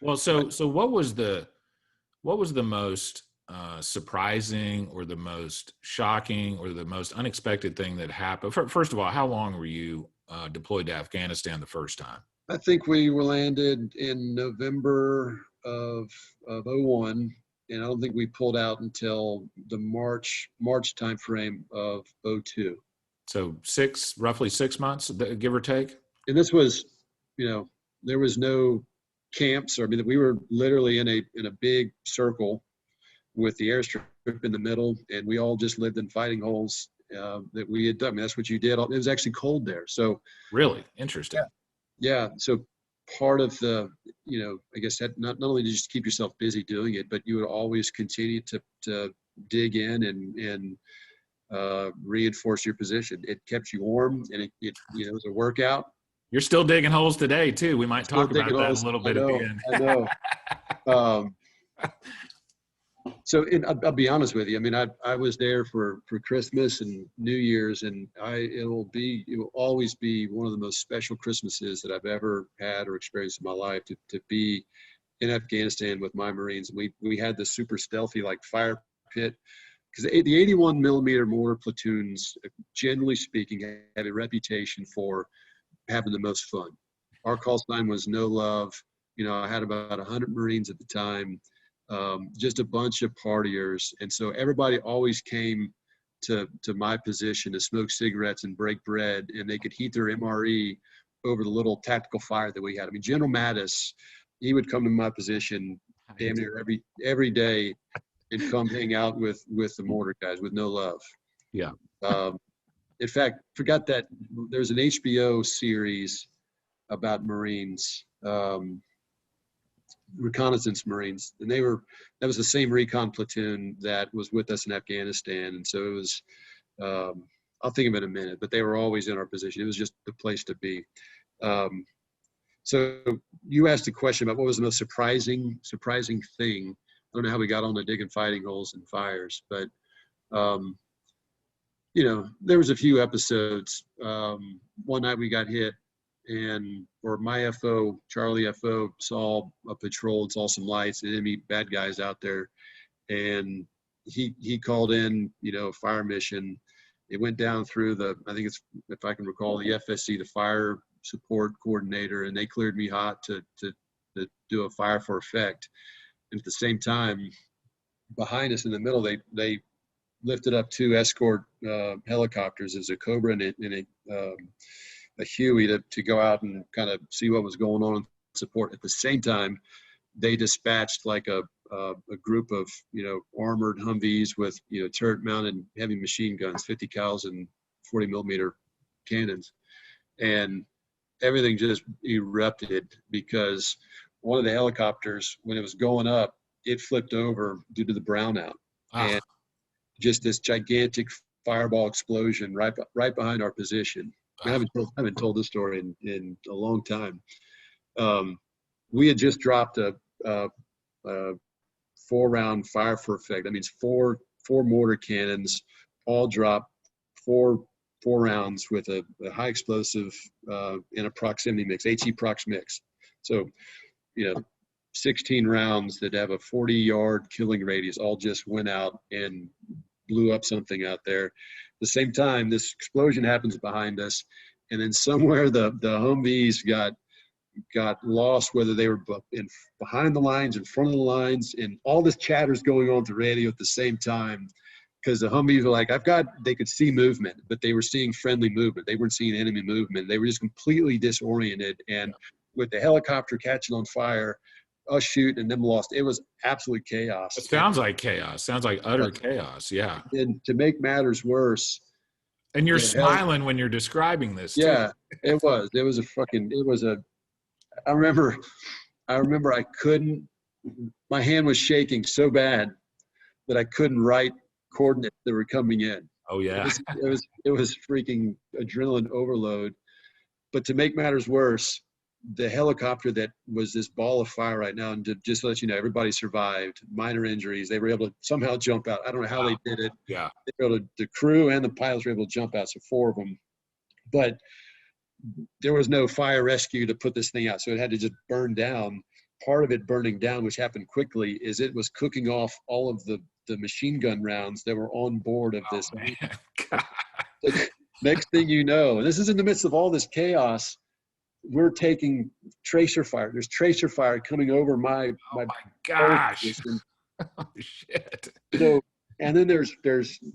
Well, so what was the most surprising or the most shocking or the most unexpected thing that happened? First of all, how long were you deployed to Afghanistan the first time? I think we were landed in November of '01, and I don't think we pulled out until the March timeframe of '02. So roughly 6 months, give or take. And this was, you know, there was no camps. I mean, we were literally in a big circle with the airstrip in the middle, and we all just lived in fighting holes that we had done. I mean, that's what you did. It was actually cold there, so Really interesting. yeah. So part of the, I guess that not only did you just keep yourself busy doing it, but you would always continue to dig in and reinforce your position. It kept you warm, and it was a workout. You're still digging holes today too. We might Still talk about digging that a holes. little I bit at the know. end. I know. So I'll be honest with you. I mean, I was there for Christmas and New Year's, and it will always be one of the most special Christmases that I've ever had or experienced in my life to be in Afghanistan with my Marines. We had this super stealthy like fire pit, because the 81 millimeter mortar platoons, generally speaking, have a reputation for having the most fun. Our call sign was no love. I had about 100 Marines at the time. Just a bunch of partiers. And so everybody always came to my position to smoke cigarettes and break bread, and they could heat their MRE over the little tactical fire that we had. I mean, General Mattis, he would come to my position damn near every day and come hang out with the mortar guys with no love. Yeah. In fact, forgot that there's an HBO series about Marines, reconnaissance Marines, and that was the same recon platoon that was with us in Afghanistan. And so it was, I'll think of it in a minute, but they were always in our position. It was just the place to be. So you asked a question about what was the most surprising thing. I don't know how we got on to digging fighting holes and fires, but there was a few episodes. One night we got hit, or my FO, Charlie FO, saw a patrol and saw some lights, enemy bad guys out there, and he called in, a fire mission. It went down through I think it's, if I can recall, the FSC, the fire support coordinator, and they cleared me hot to do a fire for effect. And at the same time, behind us in the middle, they lifted up two escort helicopters as a Cobra and a Huey to go out and kind of see what was going on and support. At the same time, they dispatched like a group of armored Humvees with turret mounted heavy machine guns, 50 cals and 40 millimeter cannons, and everything just erupted because one of the helicopters, when it was going up, it flipped over due to the brownout. And just this gigantic fireball explosion right behind our position. I haven't told this story in a long time. We had just dropped a 4-round fire for effect. That means four mortar cannons, all dropped four rounds with a high explosive in a proximity mix, HE prox mix. So, 16 rounds that have a 40-yard killing radius all just went out and blew up something out there. At the same time, this explosion happens behind us, and then somewhere the Humvees got lost, whether they were behind the lines, in front of the lines, and all this chatter is going on the radio at the same time, because the Humvees were like, they could see movement, but they were seeing friendly movement. They weren't seeing enemy movement. They were just completely disoriented, and with the helicopter catching on fire, us shooting and them lost, it was absolute chaos. It sounds like chaos. Sounds like utter chaos. Yeah. And to make matters worse, and you're smiling when you're describing this too. Yeah, it was I remember I couldn't, my hand was shaking so bad that I couldn't write coordinates that were coming in. Oh yeah. It was freaking adrenaline overload. But to make matters worse, the helicopter that was this ball of fire right now, and to just let you know, everybody survived, minor injuries. They were able to somehow jump out. I don't know how they did it. Yeah. They were able to, the crew and the pilots were able to jump out, so 4 of them. But there was no fire rescue to put this thing out, so it had to just burn down. part of it burning down, which happened quickly, is it was cooking off all of the machine gun rounds that were on board of this. Oh, man. God. Next thing you know, and this is in the midst of all this chaos, we're taking tracer fire. There's tracer fire coming over my Oh, my pole gosh. position. Oh, shit. So, and then there's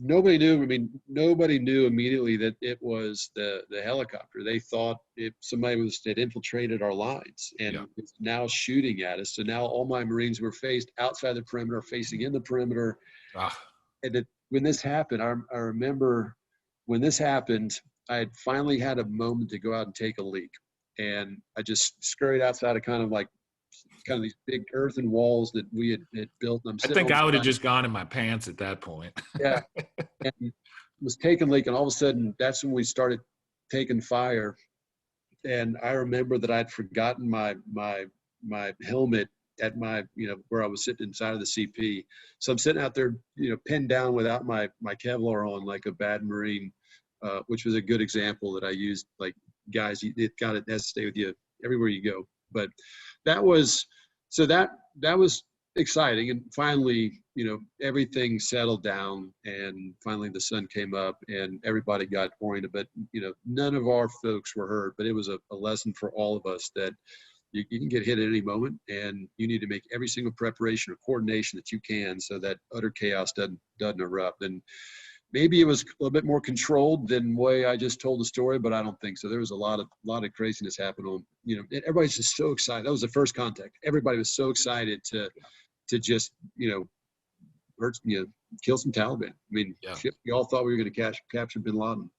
nobody knew. I mean, nobody knew immediately that it was the helicopter. They thought somebody had infiltrated our lines and Yeah. was now shooting at us. So now all my Marines were faced outside the perimeter, facing in the perimeter. Ah, And when this happened, I remember when this happened, I had finally had a moment to go out and take a leak, and I just scurried outside of kind of these big earthen walls that we had built. And I'm I sitting think on I would the have just gone in my pants at that point. yeah, and was taking leak, and all of a sudden, that's when we started taking fire. And I remember that I'd forgotten my helmet at my, where I was sitting inside of the CP. So I'm sitting out there, pinned down without my Kevlar on, like a bad Marine, which was a good example that I used. Like, guys, it has to stay with you everywhere you go. But that was exciting. And finally, everything settled down, and finally the sun came up and everybody got oriented. But, none of our folks were hurt, but it was a lesson for all of us that you can get hit at any moment, and you need to make every single preparation or coordination that you can so that utter chaos doesn't erupt. And maybe it was a little bit more controlled than the way I just told the story, but I don't think so. There was a lot of craziness happening on, everybody's just so excited. That was the first contact. Everybody was so excited to just, kill some Taliban. I mean, Yeah. shit, we all thought we were going to capture bin Laden.